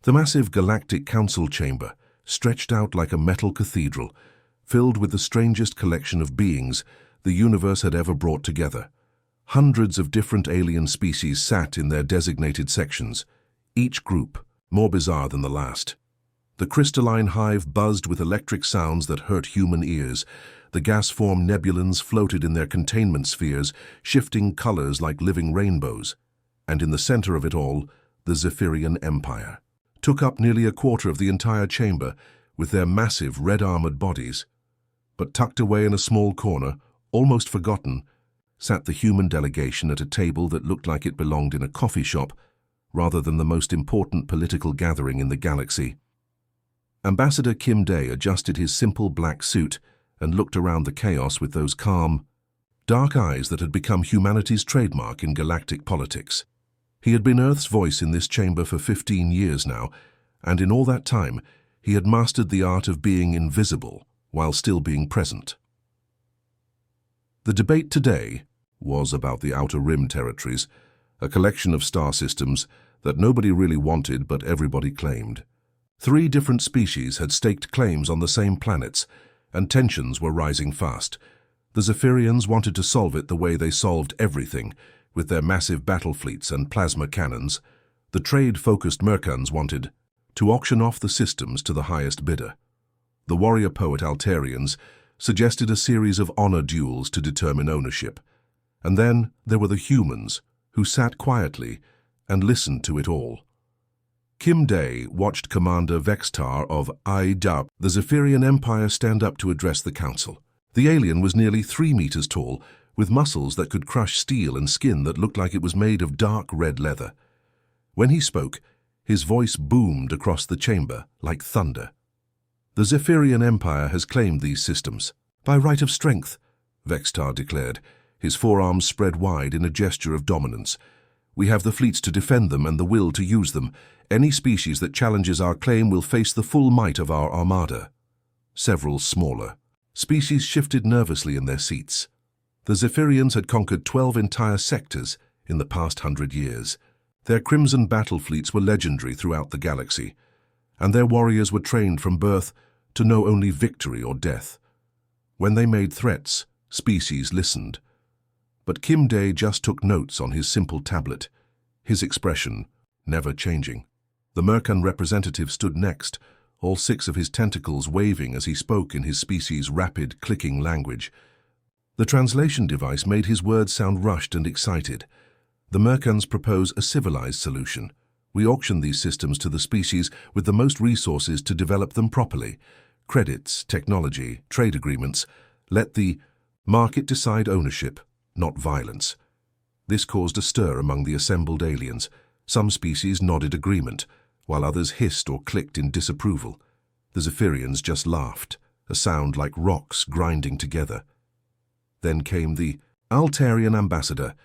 The massive Galactic Council chamber stretched out like a metal cathedral, filled with the strangest collection of beings the universe had ever brought together. Hundreds of different alien species sat in their designated sections, each group more bizarre than the last. The crystalline hive buzzed with electric sounds that hurt human ears. The gas-formed nebulans floated in their containment spheres, shifting colors like living rainbows. And in the center of it all, the Zephyrian Empire took up nearly a quarter of the entire chamber with their massive red-armored bodies. But tucked away in a small corner, almost forgotten, sat the human delegation at a table that looked like it belonged in a coffee shop rather than the most important political gathering in the galaxy. Ambassador Kim Day adjusted his simple black suit and looked around the chaos with those calm, dark eyes that had become humanity's trademark in galactic politics. He had been Earth's voice in this chamber for 15 years now, and in all that time, he had mastered the art of being invisible while still being present. The debate today was about the Outer Rim territories, a collection of star systems that nobody really wanted but everybody claimed. 3 different species had staked claims on the same planets, and tensions were rising fast. The Zephyrians wanted to solve it the way they solved everything, with their massive battle fleets and plasma cannons. The trade-focused Mercans wanted to auction off the systems to the highest bidder. The warrior poet Altarians suggested a series of honor duels to determine ownership. And then there were the humans, who sat quietly and listened to it all. Kim Day watched Commander Vextar of IDUP, the Zephyrian Empire, stand up to address the council. The alien was nearly 3 meters tall, with muscles that could crush steel and skin that looked like it was made of dark red leather. When he spoke, his voice boomed across the chamber like thunder. The Zephyrian Empire has claimed these systems. By right of strength, Vextar declared, his forearms spread wide in a gesture of dominance. We have the fleets to defend them and the will to use them. Any species that challenges our claim will face the full might of our armada. Several smaller species shifted nervously in their seats. The Zephyrians had conquered 12 entire sectors in the past 100 years. Their crimson battle fleets were legendary throughout the galaxy, and their warriors were trained from birth to know only victory or death. When they made threats, species listened. But Kim Day just took notes on his simple tablet, his expression never changing. The Mercan representative stood next, all 6 of his tentacles waving as he spoke in his species' rapid, clicking language. The translation device made his words sound rushed and excited. The Mercans propose a civilized solution. We auction these systems to the species with the most resources to develop them properly. Credits, technology, trade agreements. Let the market decide ownership, not violence. This caused a stir among the assembled aliens. Some species nodded agreement, while others hissed or clicked in disapproval. The Zephyrians just laughed, a sound like rocks grinding together. Then came the Altarian ambassador,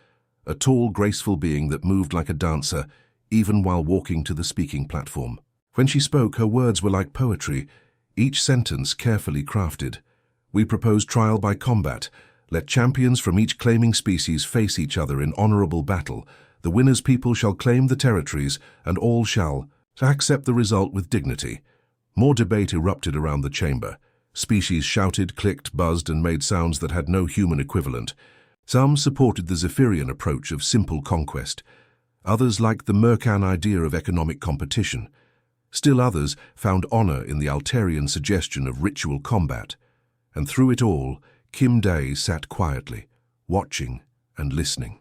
a tall, graceful being that moved like a dancer, even while walking to the speaking platform. When she spoke, her words were like poetry, each sentence carefully crafted. We propose trial by combat. Let champions from each claiming species face each other in honorable battle. The winner's people shall claim the territories, and all shall accept the result with dignity. More debate erupted around the chamber. Species shouted, clicked, buzzed, and made sounds that had no human equivalent. Some supported the Zephyrian approach of simple conquest. Others liked the Mercan idea of economic competition. Still others found honor in the Altarian suggestion of ritual combat. And through it all, Kim Day sat quietly, watching and listening.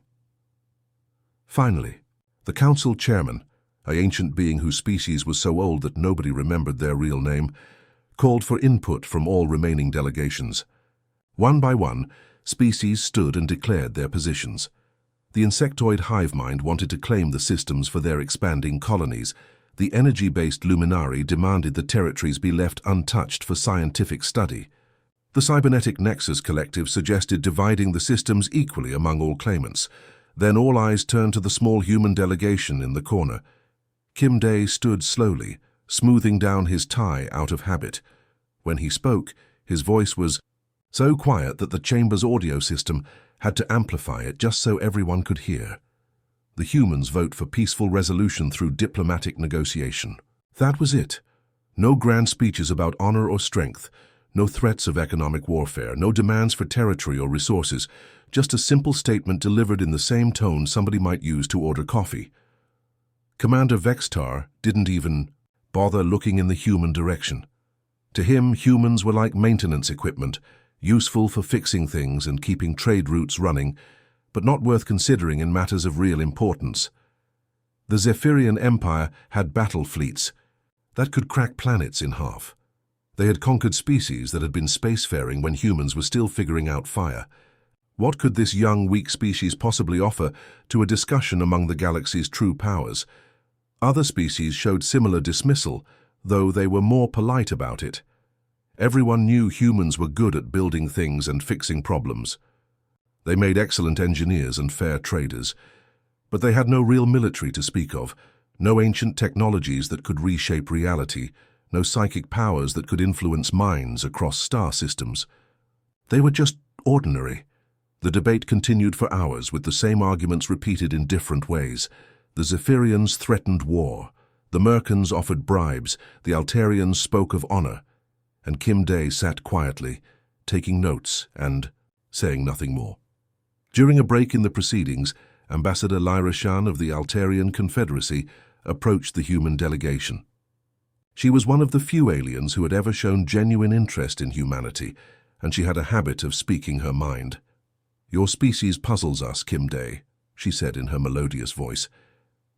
Finally, the council chairman, an ancient being whose species was so old that nobody remembered their real name, called for input from all remaining delegations. One by one, species stood and declared their positions. The insectoid hive mind wanted to claim the systems for their expanding colonies. The energy-based luminari demanded the territories be left untouched for scientific study. The cybernetic nexus collective suggested dividing the systems equally among all claimants. Then all eyes turned to the small human delegation in the corner. Kim Day stood slowly, smoothing down his tie out of habit. When he spoke, his voice was so quiet that the chamber's audio system had to amplify it just so everyone could hear. The humans vote for peaceful resolution through diplomatic negotiation. That was it. No grand speeches about honor or strength, no threats of economic warfare, no demands for territory or resources, just a simple statement delivered in the same tone somebody might use to order coffee. Commander Vextar didn't even bother looking in the human direction. To him, humans were like maintenance equipment, useful for fixing things and keeping trade routes running, but not worth considering in matters of real importance. The Zephyrian Empire had battle fleets that could crack planets in half. They had conquered species that had been spacefaring when humans were still figuring out fire. What could this young, weak species possibly offer to a discussion among the galaxy's true powers? Other species showed similar dismissal, though they were more polite about it. Everyone knew humans were good at building things and fixing problems. They made excellent engineers and fair traders, but they had no real military to speak of, no ancient technologies that could reshape reality, no psychic powers that could influence minds across star systems. They were just ordinary. The debate continued for hours with the same arguments repeated in different ways. The Zephyrians threatened war, the Merkans offered bribes, the Altarians spoke of honor, and Kim Day sat quietly, taking notes and saying nothing more. During a break in the proceedings, Ambassador Narration of the Altarian Confederacy approached the human delegation. She was one of the few aliens who had ever shown genuine interest in humanity, and she had a habit of speaking her mind. "Your species puzzles us, Kim Day," she said in her melodious voice.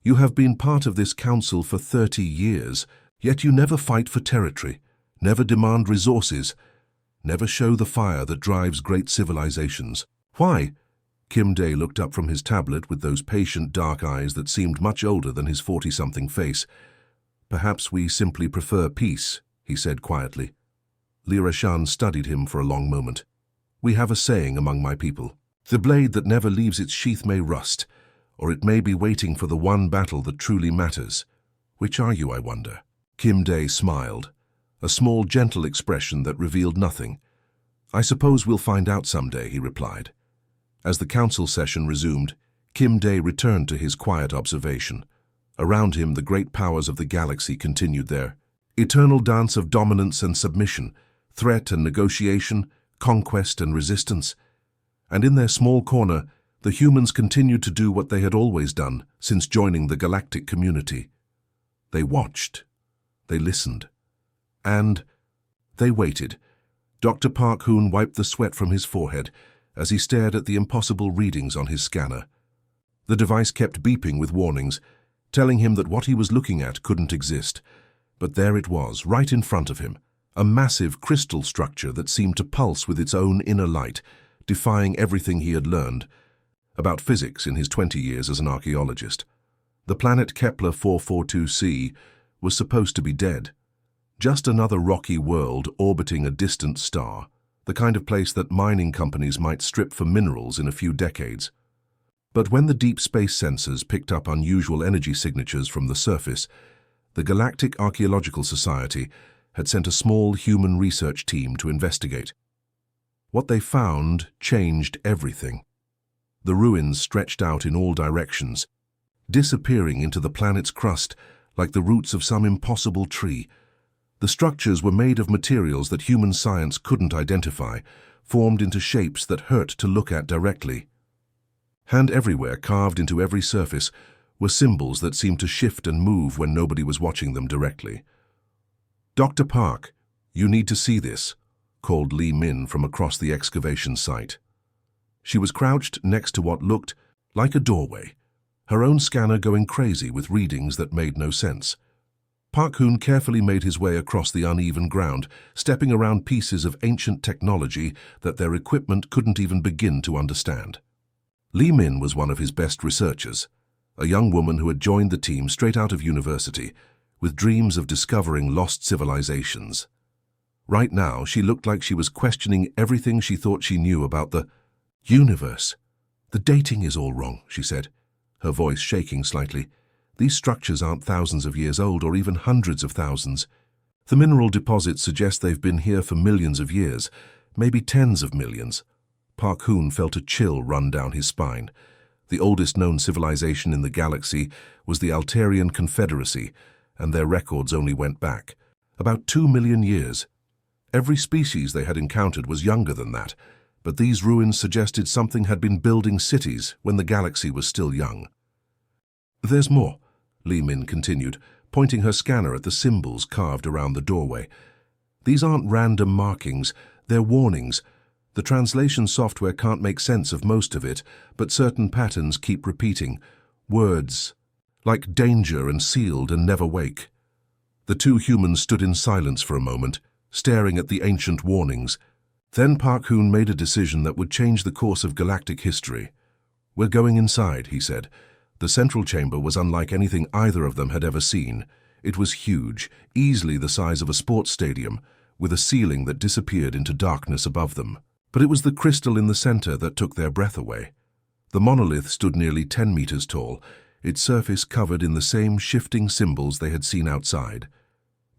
"You have been part of this council for 30 years, yet you never fight for territory, never demand resources, never show the fire that drives great civilizations. Why?" Kim Day looked up from his tablet with those patient dark eyes that seemed much older than his 40-something face. "Perhaps we simply prefer peace," he said quietly. Narration studied him for a long moment. "We have a saying among my people. The blade that never leaves its sheath may rust, or it may be waiting for the one battle that truly matters. Which are you, I wonder?" Kim Day smiled, a small, gentle expression that revealed nothing. "I suppose we'll find out someday," he replied. As the council session resumed, Kim Day returned to his quiet observation. Around him, the great powers of the galaxy continued their eternal dance of dominance and submission, threat and negotiation, conquest and resistance. And in their small corner, the humans continued to do what they had always done since joining the galactic community. They watched, they listened, and they waited. Dr. Park Hoon wiped the sweat from his forehead as he stared at the impossible readings on his scanner. The device kept beeping with warnings, telling him that what he was looking at couldn't exist. But there it was, right in front of him, a massive crystal structure that seemed to pulse with its own inner light, defying everything he had learned about physics in his 20 years as an archaeologist. The planet Kepler 442c was supposed to be dead. Just another rocky world orbiting a distant star, the kind of place that mining companies might strip for minerals in a few decades. But when the deep space sensors picked up unusual energy signatures from the surface, the Galactic Archaeological Society had sent a small human research team to investigate. What they found changed everything. The ruins stretched out in all directions, disappearing into the planet's crust like the roots of some impossible tree. The structures were made of materials that human science couldn't identify, formed into shapes that hurt to look at directly. And everywhere, carved into every surface, were symbols that seemed to shift and move when nobody was watching them directly. "Dr. Park, you need to see this," called Li Min from across the excavation site. She was crouched next to what looked like a doorway, her own scanner going crazy with readings that made no sense. Park Hoon carefully made his way across the uneven ground, stepping around pieces of ancient technology that their equipment couldn't even begin to understand. Li Min was one of his best researchers, a young woman who had joined the team straight out of university, with dreams of discovering lost civilizations. Right now, she looked like she was questioning everything she thought she knew about the universe. "The dating is all wrong," she said, her voice shaking slightly. "These structures aren't thousands of years old or even hundreds of thousands. The mineral deposits suggest they've been here for millions of years, maybe tens of millions." Park Hoon felt a chill run down his spine. The oldest known civilization in the galaxy was the Altarian Confederacy, and their records only went back about 2 million years. Every species they had encountered was younger than that, but these ruins suggested something had been building cities when the galaxy was still young. "There's more," Li Min continued, pointing her scanner at the symbols carved around the doorway. "These aren't random markings, they're warnings. The translation software can't make sense of most of it, but certain patterns keep repeating. Words like danger and sealed and never wake." The two humans stood in silence for a moment, staring at the ancient warnings. Then Park Hoon made a decision that would change the course of galactic history. "We're going inside," he said. The central chamber was unlike anything either of them had ever seen. It was huge, easily the size of a sports stadium, with a ceiling that disappeared into darkness above them. But it was the crystal in the center that took their breath away. The monolith stood nearly 10 meters tall, its surface covered in the same shifting symbols they had seen outside.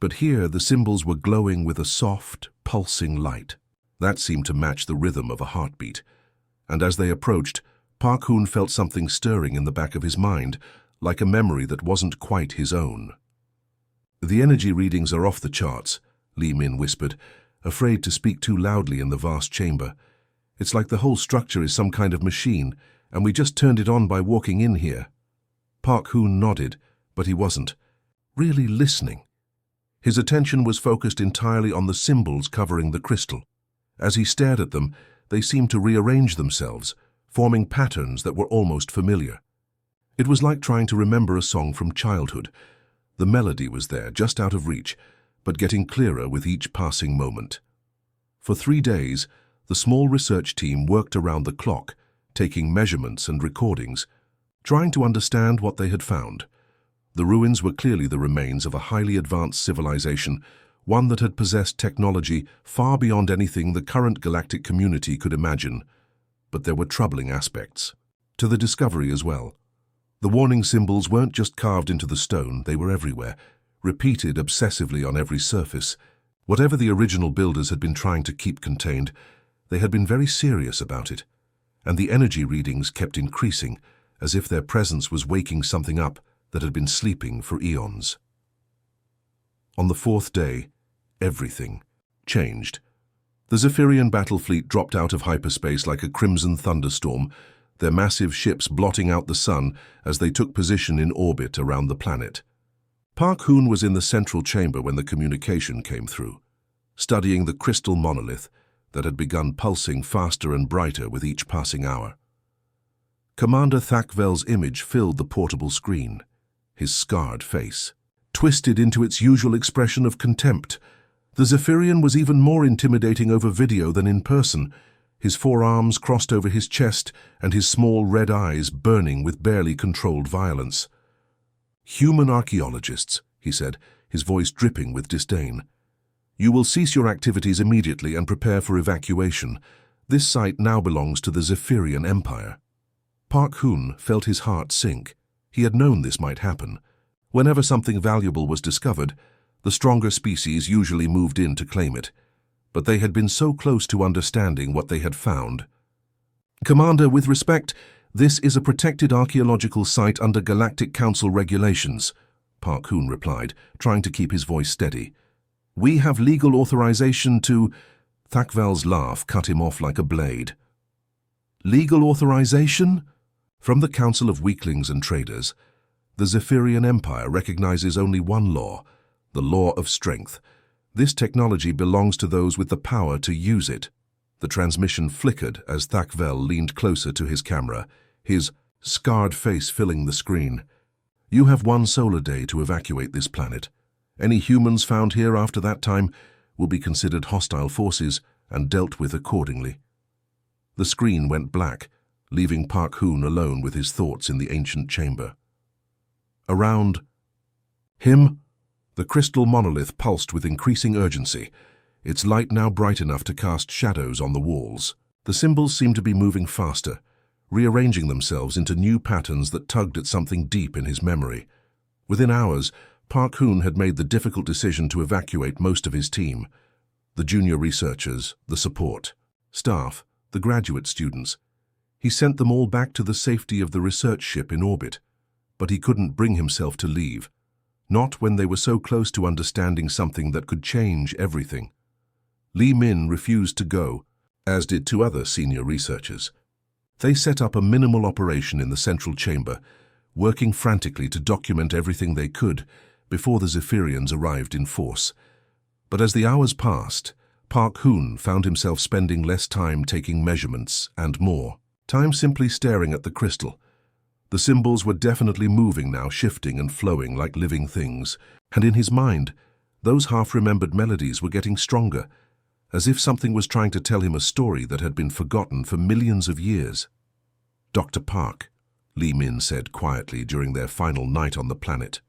But here the symbols were glowing with a soft, pulsing light. That seemed to match the rhythm of a heartbeat. And as they approached, Park Hoon felt something stirring in the back of his mind, like a memory that wasn't quite his own. "The energy readings are off the charts," Li Min whispered, afraid to speak too loudly in the vast chamber. "It's like the whole structure is some kind of machine, and we just turned it on by walking in here." Park Hoon nodded, but he wasn't really listening. His attention was focused entirely on the symbols covering the crystal. As he stared at them, they seemed to rearrange themselves, forming patterns that were almost familiar. It was like trying to remember a song from childhood. The melody was there, just out of reach, but getting clearer with each passing moment. For 3 days, the small research team worked around the clock, taking measurements and recordings, trying to understand what they had found. The ruins were clearly the remains of a highly advanced civilization, one that had possessed technology far beyond anything the current galactic community could imagine. But there were troubling aspects to the discovery as well. The warning symbols weren't just carved into the stone, they were everywhere, repeated obsessively on every surface. Whatever the original builders had been trying to keep contained, they had been very serious about it, and the energy readings kept increasing, as if their presence was waking something up that had been sleeping for eons. On the 4th day, everything changed. The Zephyrian battle fleet dropped out of hyperspace like a crimson thunderstorm, their massive ships blotting out the sun as they took position in orbit around the planet. Park Hoon was in the central chamber when the communication came through, studying the crystal monolith that had begun pulsing faster and brighter with each passing hour. Commander Thakvel's image filled the portable screen, his scarred face twisted into its usual expression of contempt. The Zephyrian was even more intimidating over video than in person, his forearms crossed over his chest and his small red eyes burning with barely controlled violence. "Human archaeologists," he said, his voice dripping with disdain. "You will cease your activities immediately and prepare for evacuation. This site now belongs to the Zephyrian Empire." Park Hoon felt his heart sink. He had known this might happen. Whenever something valuable was discovered, the stronger species usually moved in to claim it. But they had been so close to understanding what they had found. "Commander, with respect, this is a protected archaeological site under Galactic Council regulations," Park Hoon replied, trying to keep his voice steady. "We have legal authorization to—" Thakvel's laugh cut him off like a blade. "Legal authorization?" From the Council of Weaklings and Traders, the Zephyrian Empire recognizes only one law, the law of strength. This technology belongs to those with the power to use it. The transmission flickered as Thakvel leaned closer to his camera, his scarred face filling the screen. "You have 1 solar day to evacuate this planet. Any humans found here after that time will be considered hostile forces and dealt with accordingly." The screen went black, leaving Park Hoon alone with his thoughts in the ancient chamber. Around him, the crystal monolith pulsed with increasing urgency, its light now bright enough to cast shadows on the walls. The symbols seemed to be moving faster, rearranging themselves into new patterns that tugged at something deep in his memory. Within hours, Park Hoon had made the difficult decision to evacuate most of his team. The junior researchers, the support, staff, the graduate students. He sent them all back to the safety of the research ship in orbit. But he couldn't bring himself to leave. Not when they were so close to understanding something that could change everything. Li Min refused to go, as did two other senior researchers. They set up a minimal operation in the central chamber, working frantically to document everything they could before the Zephyrians arrived in force. But as the hours passed, Park Hoon found himself spending less time taking measurements and more time simply staring at the crystal. The symbols were definitely moving now, shifting and flowing like living things, and in his mind, those half-remembered melodies were getting stronger, as if something was trying to tell him a story that had been forgotten for millions of years. "Dr. Park," Li Min said quietly during their final night on the planet.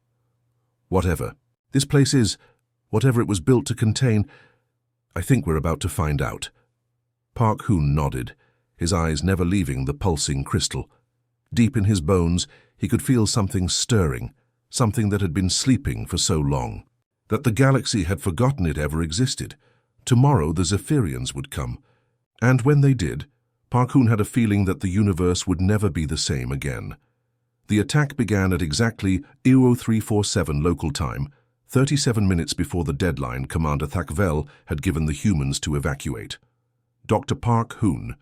"Whatever. This place is, whatever it was built to contain, I think we're about to find out." Park Hoon nodded, his eyes never leaving the pulsing crystal. Deep in his bones, he could feel something stirring, something that had been sleeping for so long, that the galaxy had forgotten it ever existed. Tomorrow the Zephyrians would come, and when they did, Park Hoon had a feeling that the universe would never be the same again. The attack began at exactly 0347 local time, 37 minutes before the deadline Commander Thakvel had given the humans to evacuate. Dr. Park Hoon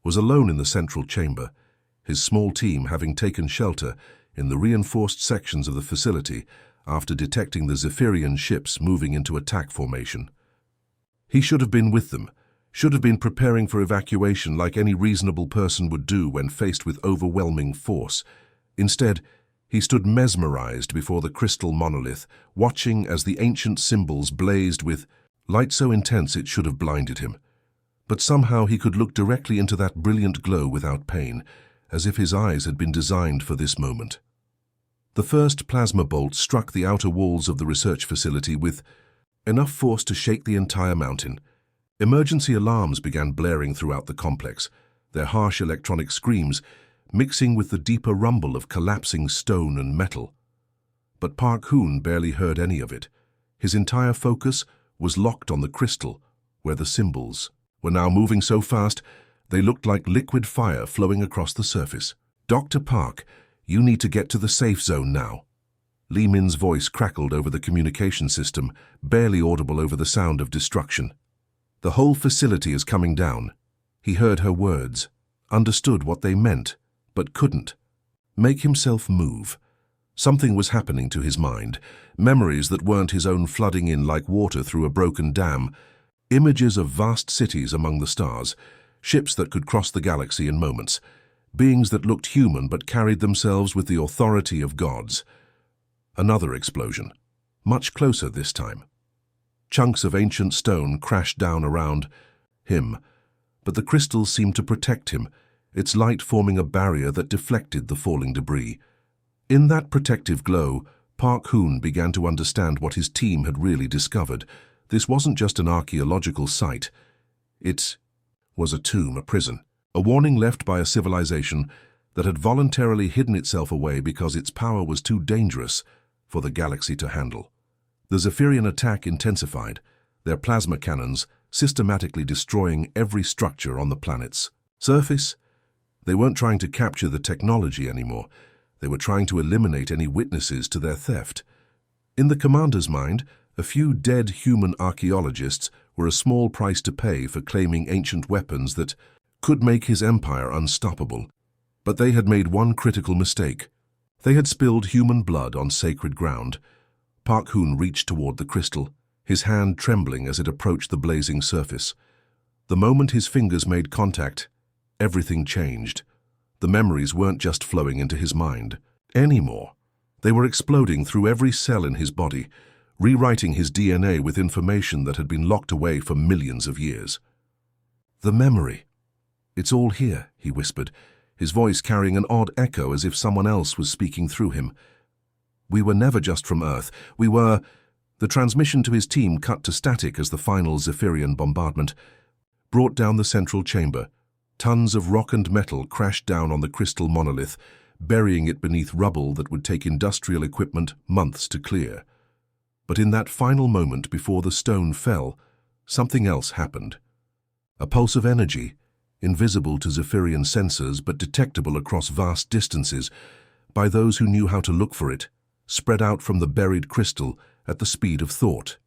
was alone in the central chamber, his small team having taken shelter in the reinforced sections of the facility after detecting the Zephyrian ships moving into attack formation. He should have been with them, should have been preparing for evacuation like any reasonable person would do when faced with overwhelming force. Instead, he stood mesmerized before the crystal monolith, watching as the ancient symbols blazed with light so intense it should have blinded him. But somehow he could look directly into that brilliant glow without pain, as if his eyes had been designed for this moment. The first plasma bolt struck the outer walls of the research facility with enough force to shake the entire mountain. Emergency alarms began blaring throughout the complex, their harsh electronic screams mixing with the deeper rumble of collapsing stone and metal. But Park Hoon barely heard any of it. His entire focus was locked on the crystal, where the symbols were now moving so fast they looked like liquid fire flowing across the surface. "Dr. Park, you need to get to the safe zone now." Li Min's voice crackled over the communication system, barely audible over the sound of destruction. "The whole facility is coming down." He heard her words, understood what they meant, but couldn't make himself move. Something was happening to his mind, memories that weren't his own flooding in like water through a broken dam, images of vast cities among the stars, ships that could cross the galaxy in moments, beings that looked human but carried themselves with the authority of gods. Another explosion, much closer this time. Chunks of ancient stone crashed down around him, but the crystals seemed to protect him, its light forming a barrier that deflected the falling debris. In that protective glow, Park Hoon began to understand what his team had really discovered. This wasn't just an archaeological site. It was a tomb, a prison, a warning left by a civilization that had voluntarily hidden itself away because its power was too dangerous for the galaxy to handle. The Zephyrian attack intensified, their plasma cannons systematically destroying every structure on the planet's surface. They weren't trying to capture the technology anymore. They were trying to eliminate any witnesses to their theft. In the commander's mind, a few dead human archaeologists were a small price to pay for claiming ancient weapons that could make his empire unstoppable. But they had made one critical mistake. They had spilled human blood on sacred ground. Park Hoon reached toward the crystal, his hand trembling as it approached the blazing surface. The moment his fingers made contact, everything changed. The memories weren't just flowing into his mind anymore. They were exploding through every cell in his body, rewriting his DNA with information that had been locked away for millions of years. "The memory. It's all here," he whispered, his voice carrying an odd echo as if someone else was speaking through him. "We were never just from Earth. We were—" The transmission to his team cut to static as the final Zephyrian bombardment brought down the central chamber. Tons of rock and metal crashed down on the crystal monolith, burying it beneath rubble that would take industrial equipment months to clear. But in that final moment before the stone fell, something else happened. A pulse of energy, invisible to Zephyrian sensors but detectable across vast distances by those who knew how to look for it, spread out from the buried crystal at the speed of thought.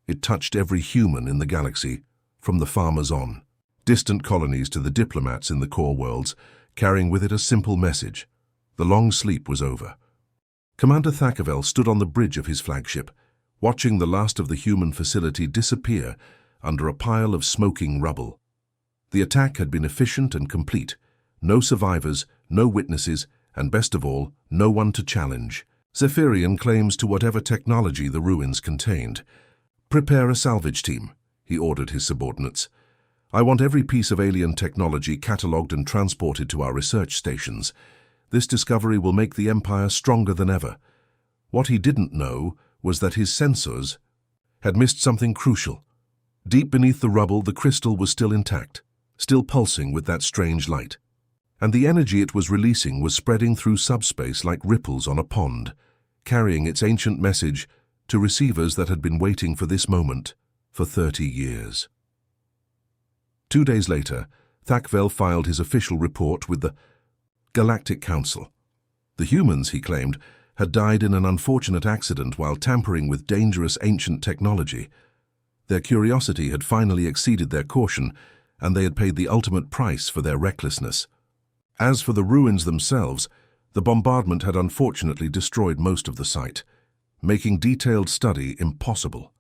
It touched every human in the galaxy, from the farmers on, distant colonies to the diplomats in the core worlds, carrying with it a simple message. The long sleep was over. Commander Thackervell stood on the bridge of his flagship, watching the last of the human facility disappear under a pile of smoking rubble. The attack had been efficient and complete. No survivors, no witnesses, and best of all, no one to challenge. Zephyrian claims to whatever technology the ruins contained. "Prepare a salvage team," he ordered his subordinates. "I want every piece of alien technology catalogued and transported to our research stations. This discovery will make the Empire stronger than ever." What he didn't know was that his sensors had missed something crucial. Deep beneath the rubble, the crystal was still intact, still pulsing with that strange light. And the energy it was releasing was spreading through subspace like ripples on a pond, carrying its ancient message to receivers that had been waiting for this moment for 30 years. 2 days later, Thackervell filed his official report with the Galactic Council. The humans, he claimed, had died in an unfortunate accident while tampering with dangerous ancient technology. Their curiosity had finally exceeded their caution, and they had paid the ultimate price for their recklessness. As for the ruins themselves, the bombardment had unfortunately destroyed most of the site, making detailed study impossible.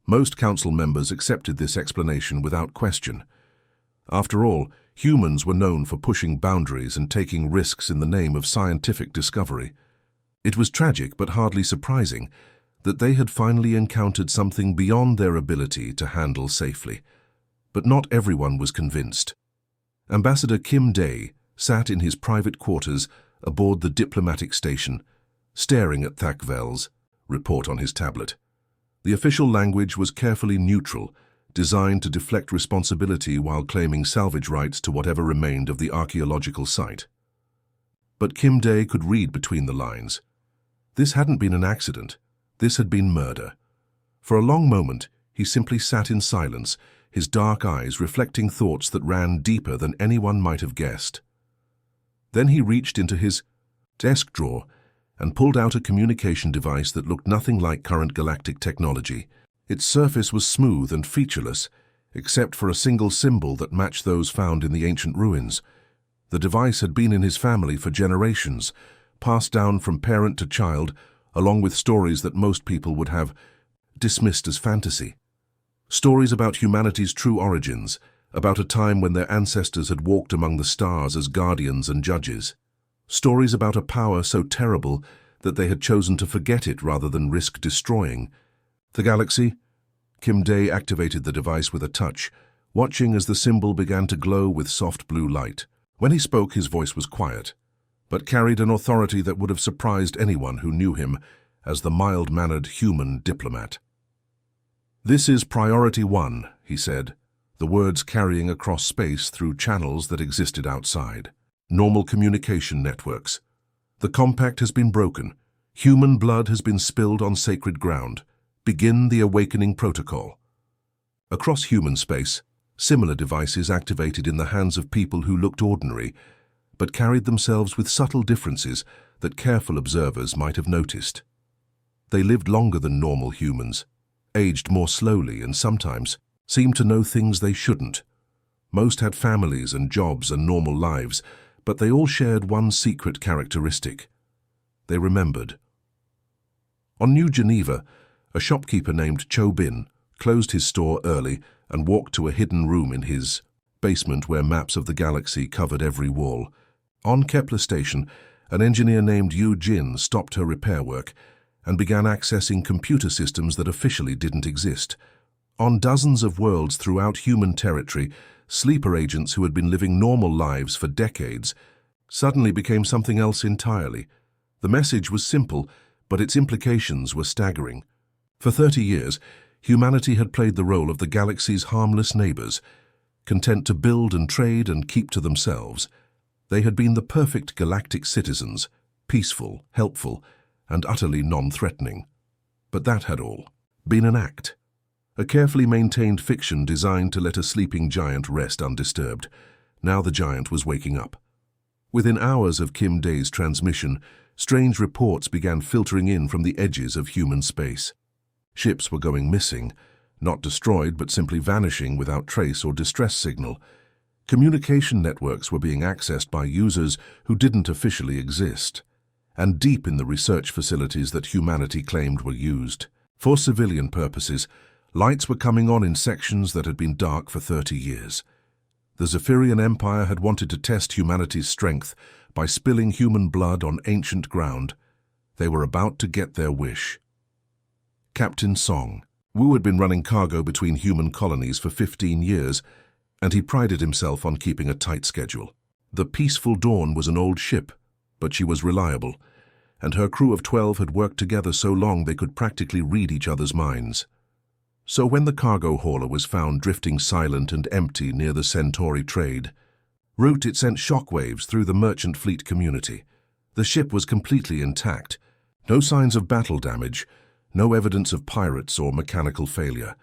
Most council members accepted this explanation without question. After all, humans were known for pushing boundaries and taking risks in the name of scientific discovery. It was tragic but hardly surprising that they had finally encountered something beyond their ability to handle safely. But not everyone was convinced. Ambassador Kim Day sat in his private quarters aboard the diplomatic station, staring at Thackervell's report on his tablet. The official language was carefully neutral, designed to deflect responsibility while claiming salvage rights to whatever remained of the archaeological site. But Kim Day could read between the lines. This hadn't been an accident. This had been murder. For a long moment, he simply sat in silence, his dark eyes reflecting thoughts that ran deeper than anyone might have guessed. Then he reached into his desk drawer and pulled out a communication device that looked nothing like current galactic technology. Its surface was smooth and featureless, except for a single symbol that matched those found in the ancient ruins. The device had been in his family for generations, passed down from parent to child, along with stories that most people would have dismissed as fantasy. Stories about humanity's true origins, about a time when their ancestors had walked among the stars as guardians and judges. Stories about a power so terrible that they had chosen to forget it rather than risk destroying. The galaxy? Kim Day activated the device with a touch, watching as the symbol began to glow with soft blue light. When he spoke, his voice was quiet, but carried an authority that would have surprised anyone who knew him as the mild-mannered human diplomat. "This is Priority 1, he said, the words carrying across space through channels that existed outside. Normal communication networks. The compact has been broken. Human blood has been spilled on sacred ground. Begin the awakening protocol." Across human space, similar devices activated in the hands of people who looked ordinary, but carried themselves with subtle differences that careful observers might have noticed. They lived longer than normal humans, aged more slowly, and sometimes seemed to know things they shouldn't. Most had families and jobs and normal lives, but they all shared one secret characteristic. They remembered. On New Geneva, a shopkeeper named Cho Bin closed his store early and walked to a hidden room in his basement where maps of the galaxy covered every wall. On Kepler Station, an engineer named Yu Jin stopped her repair work and began accessing computer systems that officially didn't exist. On dozens of worlds throughout human territory, sleeper agents who had been living normal lives for decades suddenly became something else entirely. The message was simple, but its implications were staggering. For 30 years, humanity had played the role of the galaxy's harmless neighbors, content to build and trade and keep to themselves. They had been the perfect galactic citizens, peaceful, helpful, and utterly non-threatening. But that had all been an act, a carefully maintained fiction designed to let a sleeping giant rest undisturbed. Now the giant was waking up. Within hours of Kim Day's transmission, Strange reports began filtering in from the edges of human space. Ships were going missing, not destroyed but simply vanishing without trace or distress signal. Communication networks were being accessed by users who didn't officially exist, and deep in the research facilities that humanity claimed were used. For civilian purposes, lights were coming on in sections that had been dark for 30 years. The Zephyrian Empire had wanted to test humanity's strength by spilling human blood on ancient ground. They were about to get their wish. Captain Song. Wu had been running cargo between human colonies for 15 years, and he prided himself on keeping a tight schedule. The Peaceful Dawn was an old ship, but she was reliable, and her crew of 12 had worked together so long they could practically read each other's minds. So when the cargo hauler was found drifting silent and empty near the Centauri trade route, it sent shockwaves through the merchant fleet community. The ship was completely intact, no signs of battle damage, no evidence of pirates or mechanical failure.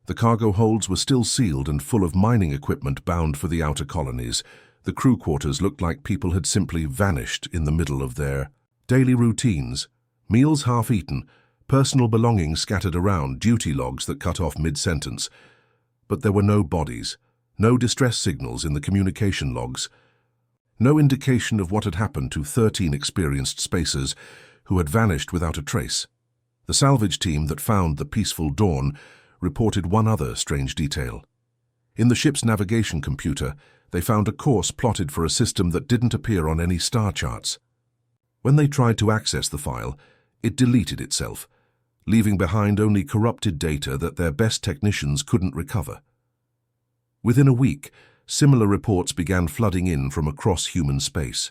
The cargo holds were still sealed and full of mining equipment bound for the outer colonies. The crew quarters looked like people had simply vanished in the middle of their daily routines. Meals half-eaten, personal belongings scattered around, duty logs that cut off mid-sentence. But there were no bodies, no distress signals in the communication logs, no indication of what had happened to 13 experienced spacers who had vanished without a trace. The salvage team that found the Peaceful Dawn reported one other strange detail. In the ship's navigation computer, they found a course plotted for a system that didn't appear on any star charts. When they tried to access the file, it deleted itself, leaving behind only corrupted data that their best technicians couldn't recover. Within a week, similar reports began flooding in from across human space.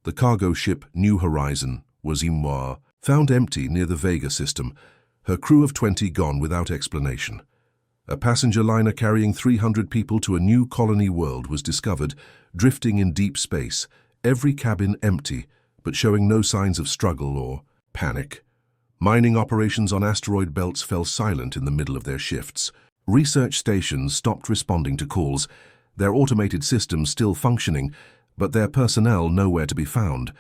The cargo ship New Horizon was found empty near the Vega system, her crew of 20 gone without explanation. A passenger liner carrying 300 people to a new colony world was discovered, drifting in deep space, every cabin empty, but showing no signs of struggle or panic. Mining operations on asteroid belts fell silent in the middle of their shifts. Research stations stopped responding to calls, their automated systems still functioning, but their personnel nowhere to be found.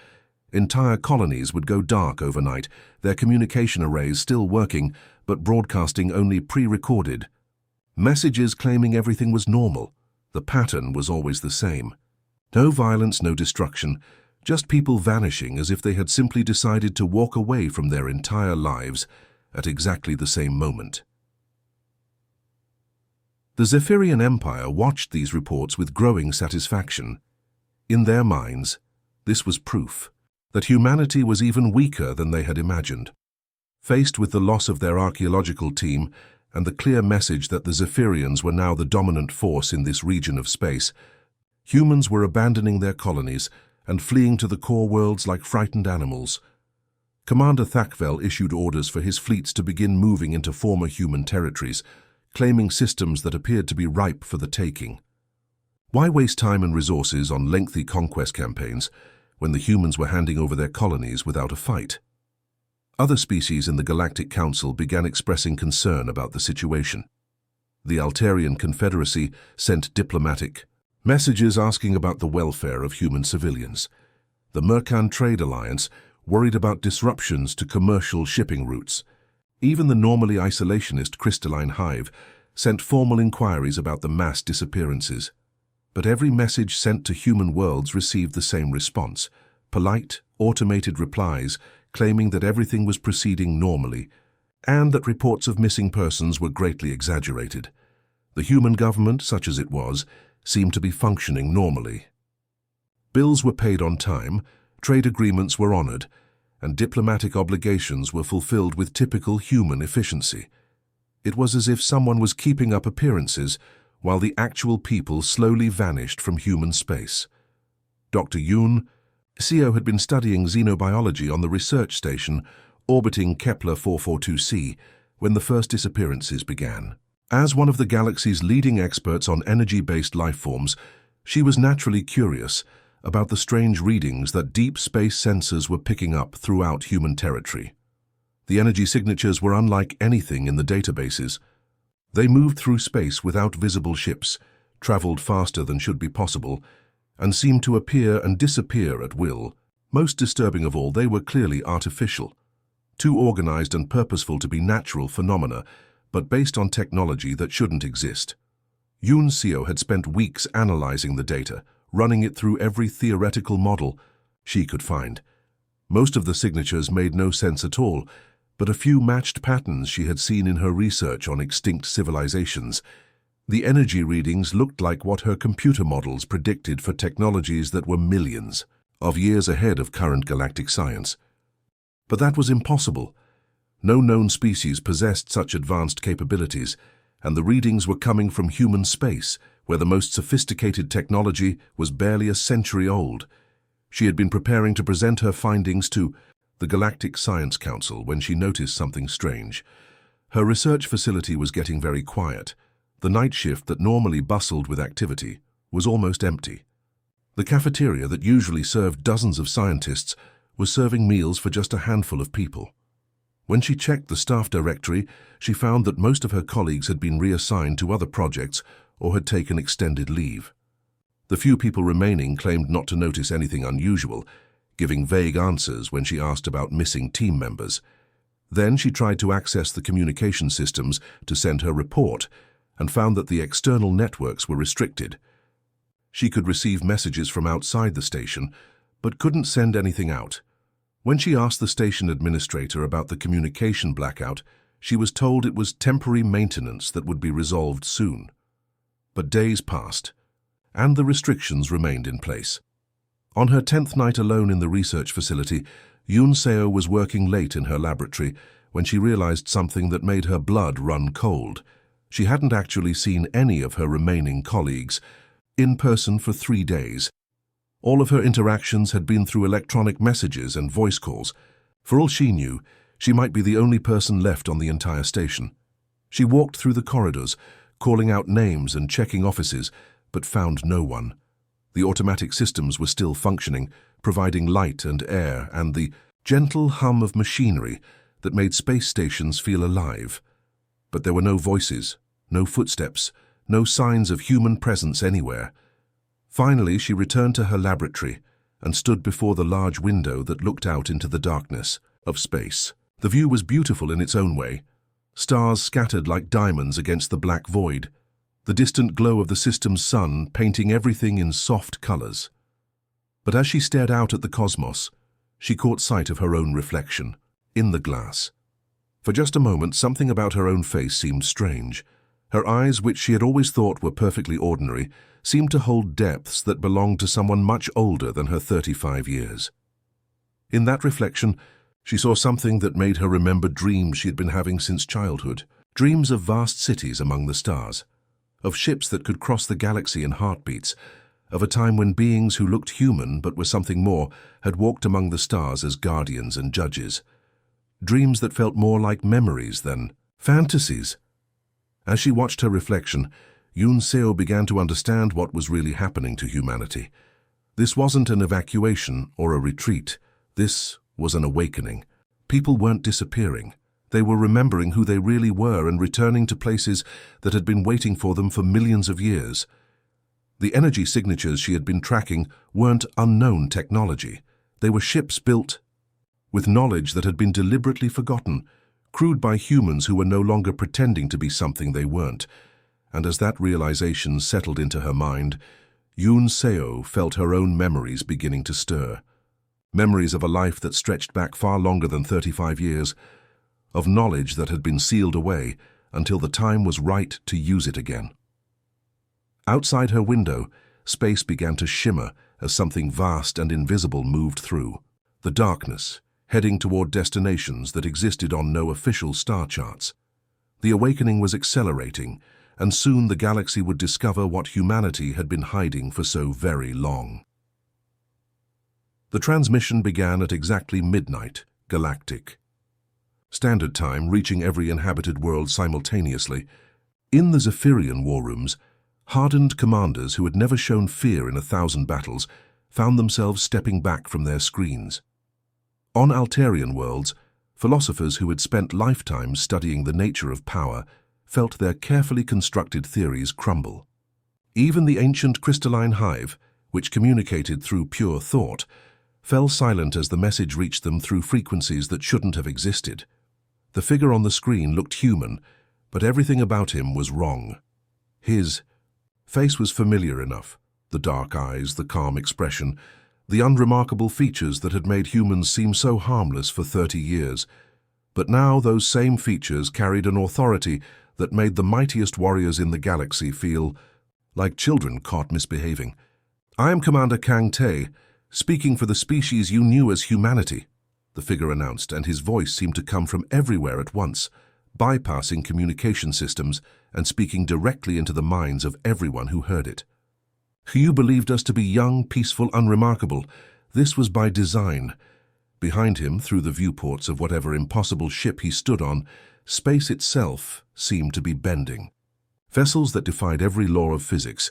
Entire colonies would go dark overnight, their communication arrays still working, but broadcasting only pre-recorded. Messages claiming everything was normal. The pattern was always the same. No violence, no destruction, just people vanishing as if they had simply decided to walk away from their entire lives at exactly the same moment. The Zephyrian Empire watched these reports with growing satisfaction. In their minds, this was proof that humanity was even weaker than they had imagined. Faced with the loss of their archaeological team and the clear message that the Zephyrians were now the dominant force in this region of space, humans were abandoning their colonies and fleeing to the core worlds like frightened animals. Commander Thakvel issued orders for his fleets to begin moving into former human territories, claiming systems that appeared to be ripe for the taking. Why waste time and resources on lengthy conquest campaigns when the humans were handing over their colonies without a fight? Other species in the Galactic Council began expressing concern about the situation. The Altarian Confederacy sent diplomatic messages asking about the welfare of human civilians. The Mercan Trade Alliance worried about disruptions to commercial shipping routes. Even the normally isolationist Crystalline Hive sent formal inquiries about the mass disappearances. But every message sent to human worlds received the same response: polite, automated replies claiming that everything was proceeding normally, and that reports of missing persons were greatly exaggerated. The human government, such as it was, seemed to be functioning normally. Bills were paid on time, trade agreements were honored, and diplomatic obligations were fulfilled with typical human efficiency. It was as if someone was keeping up appearances while the actual people slowly vanished from human space. Dr. Yoon, CEO, had been studying xenobiology on the research station orbiting Kepler 442c when the first disappearances began. As one of the galaxy's leading experts on energy-based lifeforms, she was naturally curious about the strange readings that deep space sensors were picking up throughout human territory. The energy signatures were unlike anything in the databases. They moved through space without visible ships, traveled faster than should be possible, and seemed to appear and disappear at will. Most disturbing of all, they were clearly artificial, too organized and purposeful to be natural phenomena, but based on technology that shouldn't exist. Yoon Seo had spent weeks analyzing the data, running it through every theoretical model she could find. Most of the signatures made no sense at all, but a few matched patterns she had seen in her research on extinct civilizations. The energy readings looked like what her computer models predicted for technologies that were millions of years ahead of current galactic science. But that was impossible. No known species possessed such advanced capabilities, and the readings were coming from human space, where the most sophisticated technology was barely a century old. She had been preparing to present her findings to the Galactic Science Council when she noticed something strange. Her research facility was getting very quiet. The night shift that normally bustled with activity was almost empty. The cafeteria that usually served dozens of scientists was serving meals for just a handful of people. When she checked the staff directory, she found that most of her colleagues had been reassigned to other projects or had taken extended leave. The few people remaining claimed not to notice anything unusual, giving vague answers when she asked about missing team members. Then she tried to access the communication systems to send her report and found that the external networks were restricted. She could receive messages from outside the station, but couldn't send anything out. When she asked the station administrator about the communication blackout, she was told it was temporary maintenance that would be resolved soon. But days passed, and the restrictions remained in place. On her 10th night alone in the research facility, Yoon Seo was working late in her laboratory when she realized something that made her blood run cold. She hadn't actually seen any of her remaining colleagues in person for 3 days. All of her interactions had been through electronic messages and voice calls. For all she knew, she might be the only person left on the entire station. She walked through the corridors, calling out names and checking offices, but found no one. The automatic systems were still functioning, providing light and air and the gentle hum of machinery that made space stations feel alive. But there were no voices, no footsteps, no signs of human presence anywhere. Finally, she returned to her laboratory and stood before the large window that looked out into the darkness of space. The view was beautiful in its own way. Stars scattered like diamonds against the black void, the distant glow of the system's sun painting everything in soft colors. But as she stared out at the cosmos, she caught sight of her own reflection, in the glass. For just a moment, something about her own face seemed strange. Her eyes, which she had always thought were perfectly ordinary, seemed to hold depths that belonged to someone much older than her 35 years. In that reflection, she saw something that made her remember dreams she had been having since childhood. Dreams of vast cities among the stars, of ships that could cross the galaxy in heartbeats, of a time when beings who looked human but were something more had walked among the stars as guardians and judges. Dreams that felt more like memories than fantasies. As she watched her reflection, Yoon Seo began to understand what was really happening to humanity. This wasn't an evacuation or a retreat. This was an awakening. People weren't disappearing. They were remembering who they really were and returning to places that had been waiting for them for millions of years. The energy signatures she had been tracking weren't unknown technology. They were ships built with knowledge that had been deliberately forgotten, crewed by humans who were no longer pretending to be something they weren't. And as that realization settled into her mind, Yoon Seo felt her own memories beginning to stir. Memories of a life that stretched back far longer than 35 years, of knowledge that had been sealed away until the time was right to use it again. Outside her window, space began to shimmer as something vast and invisible moved through. The darkness, heading toward destinations that existed on no official star charts. The awakening was accelerating, and soon the galaxy would discover what humanity had been hiding for so very long. The transmission began at exactly midnight, Galactic Standard Time, reaching every inhabited world simultaneously. In the Zephyrian war rooms, hardened commanders who had never shown fear in 1,000 battles found themselves stepping back from their screens. On Altarian worlds, philosophers who had spent lifetimes studying the nature of power felt their carefully constructed theories crumble. Even the ancient crystalline hive, which communicated through pure thought, fell silent as the message reached them through frequencies that shouldn't have existed. The figure on the screen looked human, but everything about him was wrong. His face was familiar enough. The dark eyes, the calm expression, the unremarkable features that had made humans seem so harmless for 30 years. But now those same features carried an authority that made the mightiest warriors in the galaxy feel like children caught misbehaving. "I am Commander Kang Te, speaking for the species you knew as humanity," the figure announced, and his voice seemed to come from everywhere at once, bypassing communication systems and speaking directly into the minds of everyone who heard it. "You believed us to be young, peaceful, unremarkable. This was by design." Behind him, through the viewports of whatever impossible ship he stood on, space itself seemed to be bending. Vessels that defied every law of physics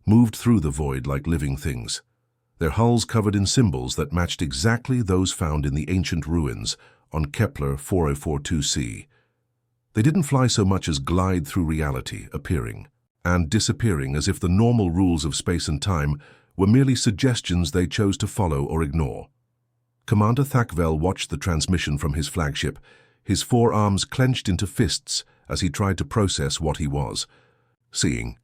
moved through the void like living things, their hulls covered in symbols that matched exactly those found in the ancient ruins on Kepler 4042c. They didn't fly so much as glide through reality, appearing and disappearing as if the normal rules of space and time were merely suggestions they chose to follow or ignore. Commander Thakvel watched the transmission from his flagship, his forearms clenched into fists as he tried to process what he was seeing.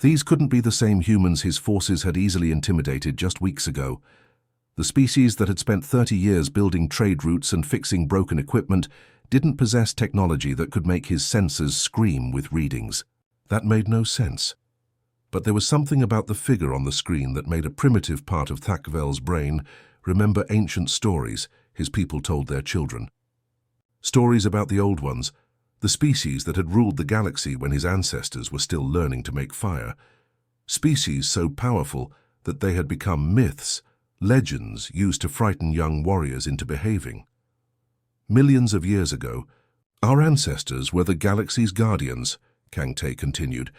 These couldn't be the same humans his forces had easily intimidated just weeks ago. The species that had spent 30 years building trade routes and fixing broken equipment didn't possess technology that could make his sensors scream with readings. That made no sense. But there was something about the figure on the screen that made a primitive part of Thakvel's brain remember ancient stories his people told their children. Stories about the old ones, the species that had ruled the galaxy when his ancestors were still learning to make fire. Species so powerful that they had become myths, legends used to frighten young warriors into behaving. Millions of years ago, our ancestors were the galaxy's guardians, Kang Te continued,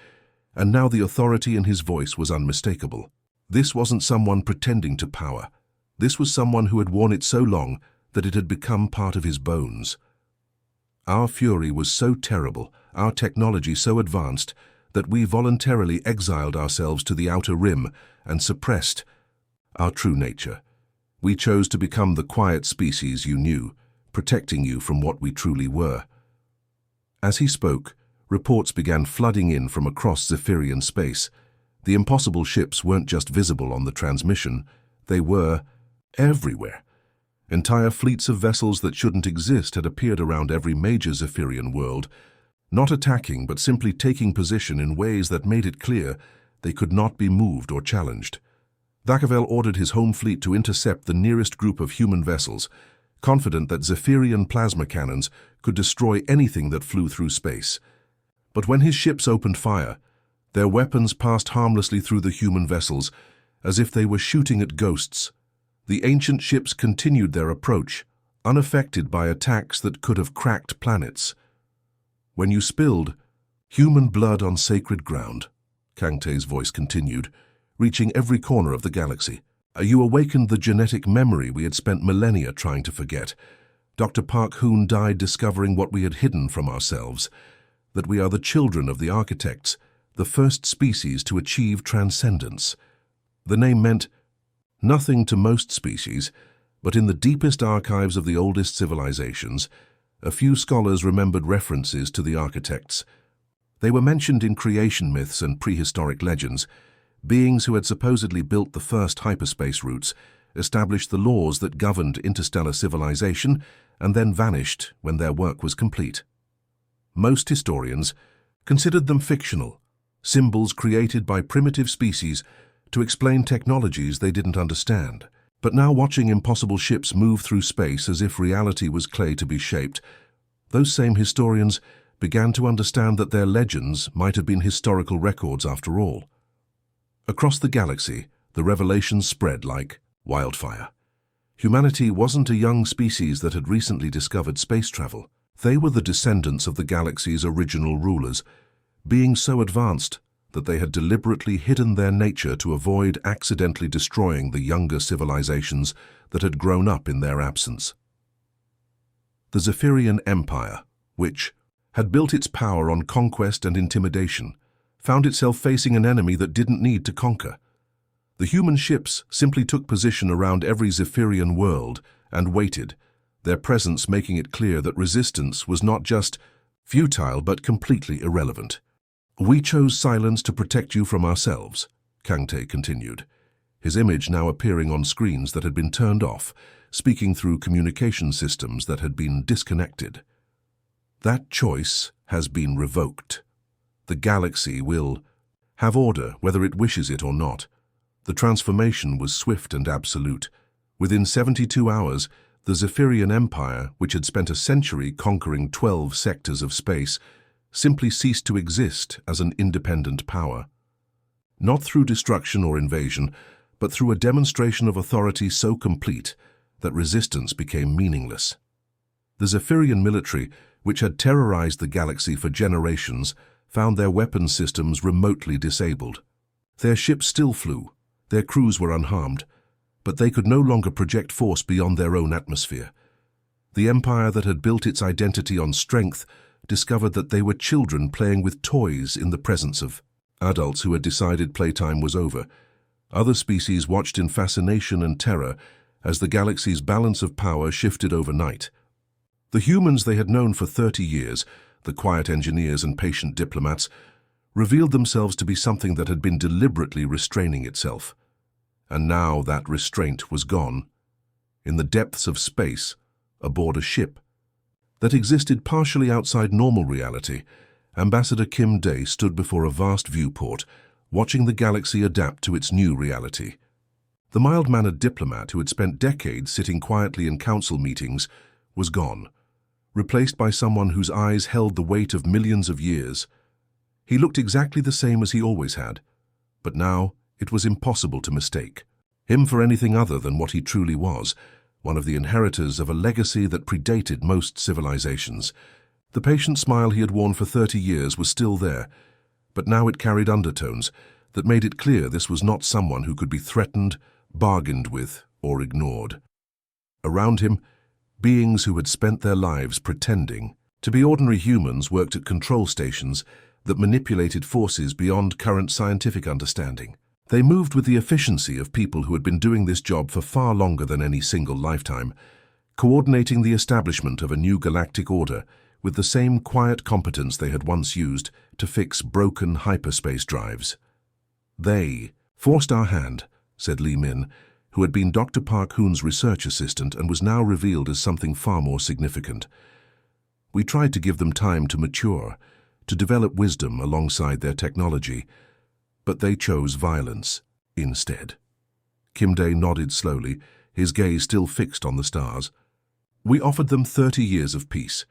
and now the authority in his voice was unmistakable. This wasn't someone pretending to power. This was someone who had worn it so long that it had become part of his bones. Our fury was so terrible, our technology so advanced, that we voluntarily exiled ourselves to the outer rim and suppressed our true nature. We chose to become the quiet species you knew, protecting you from what we truly were. As he spoke, reports began flooding in from across Zephyrian space. The impossible ships weren't just visible on the transmission, they were everywhere. Entire fleets of vessels that shouldn't exist had appeared around every major Zephyrian world, not attacking but simply taking position in ways that made it clear they could not be moved or challenged. Thakvel ordered his home fleet to intercept the nearest group of human vessels, confident that Zephyrian plasma cannons could destroy anything that flew through space. But when his ships opened fire, their weapons passed harmlessly through the human vessels, as if they were shooting at ghosts. The ancient ships continued their approach, unaffected by attacks that could have cracked planets. "When you spilled human blood on sacred ground," Kang Te's voice continued, reaching every corner of the galaxy, "you awakened the genetic memory we had spent millennia trying to forget. Dr. Park Hoon died discovering what we had hidden from ourselves, that we are the children of the architects, the first species to achieve transcendence." The name meant nothing to most species, but in the deepest archives of the oldest civilizations, a few scholars remembered references to the architects. They were mentioned in creation myths and prehistoric legends. Beings who had supposedly built the first hyperspace routes, established the laws that governed interstellar civilization, and then vanished when their work was complete. Most historians considered them fictional, symbols created by primitive species to explain technologies they didn't understand. But now, watching impossible ships move through space as if reality was clay to be shaped, those same historians began to understand that their legends might have been historical records after all. Across the galaxy, the revelations spread like wildfire. Humanity wasn't a young species that had recently discovered space travel. They were the descendants of the galaxy's original rulers, beings so advanced that they had deliberately hidden their nature to avoid accidentally destroying the younger civilizations that had grown up in their absence. The Zephyrian Empire, which had built its power on conquest and intimidation, found itself facing an enemy that didn't need to conquer. The human ships simply took position around every Zephyrian world and waited, their presence making it clear that resistance was not just futile but completely irrelevant. "We chose silence to protect you from ourselves," Kangte continued, his image now appearing on screens that had been turned off, speaking through communication systems that had been disconnected. "That choice has been revoked. The galaxy will have order whether it wishes it or not." The transformation was swift and absolute. Within 72 hours, the Zephyrian Empire, which had spent a century conquering 12 sectors of space, simply ceased to exist as an independent power. Not through destruction or invasion, but through a demonstration of authority so complete that resistance became meaningless. The Zephyrian military, which had terrorized the galaxy for generations, found their weapons systems remotely disabled. Their ships still flew, their crews were unharmed, but they could no longer project force beyond their own atmosphere. The empire that had built its identity on strength discovered that they were children playing with toys in the presence of adults who had decided playtime was over. Other species watched in fascination and terror as the galaxy's balance of power shifted overnight. The humans they had known for 30 years, the quiet engineers and patient diplomats, revealed themselves to be something that had been deliberately restraining itself. And now that restraint was gone. In the depths of space, aboard a ship that existed partially outside normal reality, Ambassador Kim Day stood before a vast viewport, watching the galaxy adapt to its new reality. The mild-mannered diplomat who had spent decades sitting quietly in council meetings was gone, replaced by someone whose eyes held the weight of millions of years. He looked exactly the same as he always had, but now it was impossible to mistake him for anything other than what he truly was, one of the inheritors of a legacy that predated most civilizations. The patient smile he had worn for 30 years was still there, but now it carried undertones that made it clear this was not someone who could be threatened, bargained with, or ignored. Around him, beings who had spent their lives pretending to be ordinary humans worked at control stations that manipulated forces beyond current scientific understanding. They moved with the efficiency of people who had been doing this job for far longer than any single lifetime, coordinating the establishment of a new galactic order with the same quiet competence they had once used to fix broken hyperspace drives. "They forced our hand," said Li Min, who had been Dr. Park Hoon's research assistant and was now revealed as something far more significant. "We tried to give them time to mature, to develop wisdom alongside their technology, but they chose violence instead." Kim Day nodded slowly, his gaze still fixed on the stars. "We offered them 30 years of peace.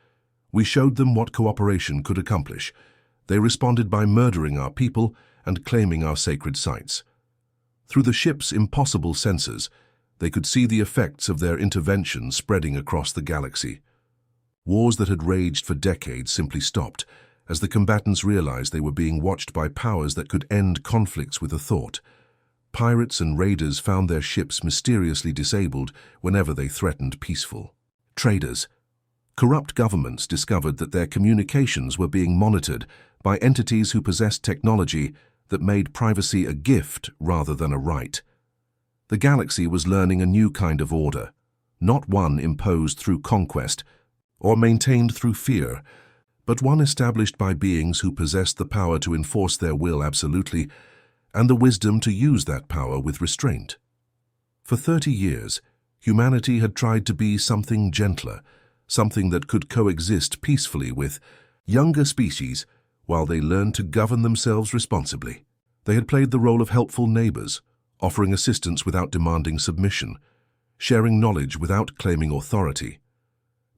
We showed them what cooperation could accomplish. They responded by murdering our people and claiming our sacred sites. Through the ship's impossible sensors, they could see the effects of their intervention spreading across the galaxy. Wars that had raged for decades simply stopped, as the combatants realized they were being watched by powers that could end conflicts with a thought. Pirates and raiders found their ships mysteriously disabled whenever they threatened peaceful traders. Corrupt governments discovered that their communications were being monitored by entities who possessed technology that made privacy a gift rather than a right. The galaxy was learning a new kind of order, not one imposed through conquest or maintained through fear, but one established by beings who possessed the power to enforce their will absolutely and the wisdom to use that power with restraint. For 30 years, humanity had tried to be something gentler, something that could coexist peacefully with younger species while they learned to govern themselves responsibly. They had played the role of helpful neighbors, offering assistance without demanding submission, sharing knowledge without claiming authority.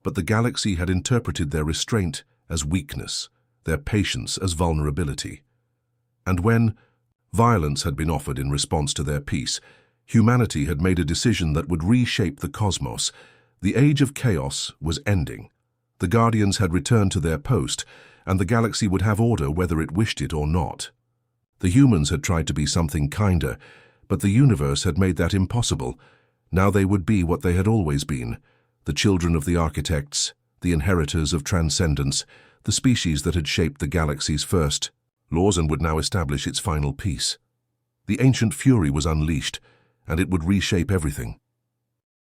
But the galaxy had interpreted their restraint as weakness, their patience as vulnerability. And when violence had been offered in response to their peace, humanity had made a decision that would reshape the cosmos. The age of chaos was ending. The Guardians had returned to their post, and the galaxy would have order whether it wished it or not. The humans had tried to be something kinder, but the universe had made that impossible. Now they would be what they had always been, the children of the architects, the inheritors of transcendence, the species that had shaped the galaxy's first laws and would now establish its final peace. The ancient fury was unleashed, and it would reshape everything.